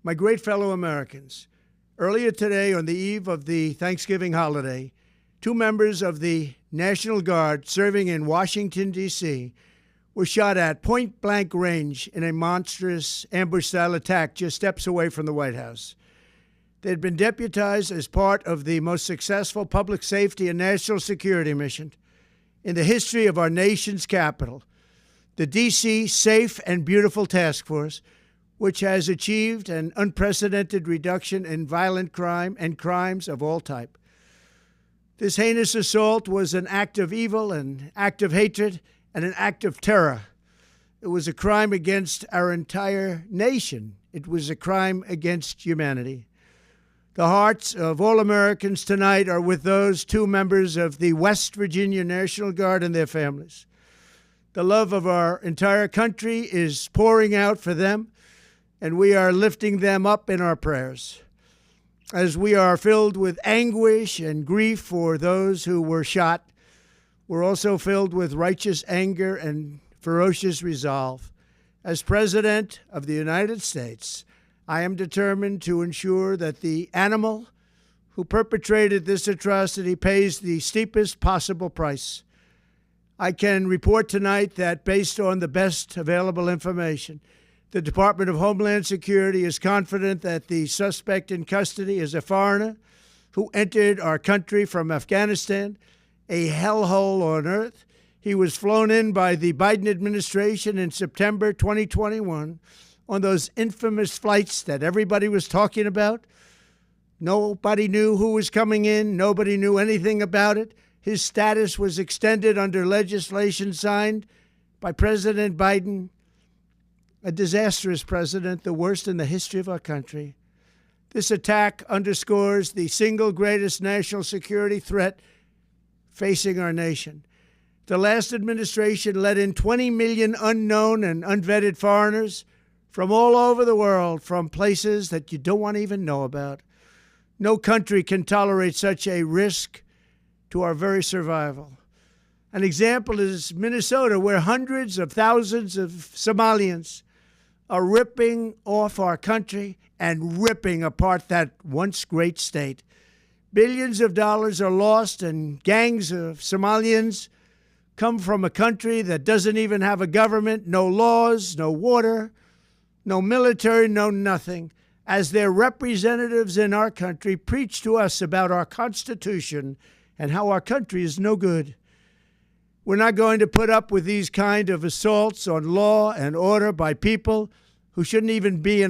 My great fellow Americans, earlier today, on the eve of the Thanksgiving holiday, two members of the National Guard serving in Washington, D.C., were shot at point-blank range in a monstrous ambush-style attack just steps away from the White House. They had been deputized as part of the most successful public safety and national security mission in the history of our nation's capital, the D.C. Safe and Beautiful Task Force, which has achieved an unprecedented reduction in violent crime and crimes of all type. This heinous assault was an act of evil, an act of hatred, and an act of terror. It was a crime against our entire nation. It was a crime against humanity. The hearts of all Americans tonight are with those two members of the West Virginia National Guard and their families. The love of our entire country is pouring out for them, and we are lifting them up in our prayers. As we are filled with anguish and grief for those who were shot, we're also filled with righteous anger and ferocious resolve. As President of the United States, I am determined to ensure that the animal who perpetrated this atrocity pays the steepest possible price. I can report tonight that, based on the best available information, the Department of Homeland Security is confident that the suspect in custody is a foreigner who entered our country from Afghanistan, a hellhole on earth. He was flown in by the Biden administration in September 2021 on those infamous flights that everybody was talking about. Nobody knew who was coming in. Nobody knew anything about it. His status was extended under legislation signed by President Biden, a disastrous president, the worst in the history of our country. This attack underscores the single greatest national security threat facing our nation. The last administration let in 20 million unknown and unvetted foreigners from all over the world, from places that you don't want to even know about. No country can tolerate such a risk to our very survival. An example is Minnesota, where hundreds of thousands of Somalians are ripping off our country and ripping apart that once great state. Billions of dollars are lost, and gangs of Somalians come from a country that doesn't even have a government, no laws, no water, no military, no nothing. As their representatives in our country preach to us about our Constitution and how our country is no good. We're not going to put up with these kind of assaults on law and order by people who shouldn't even be in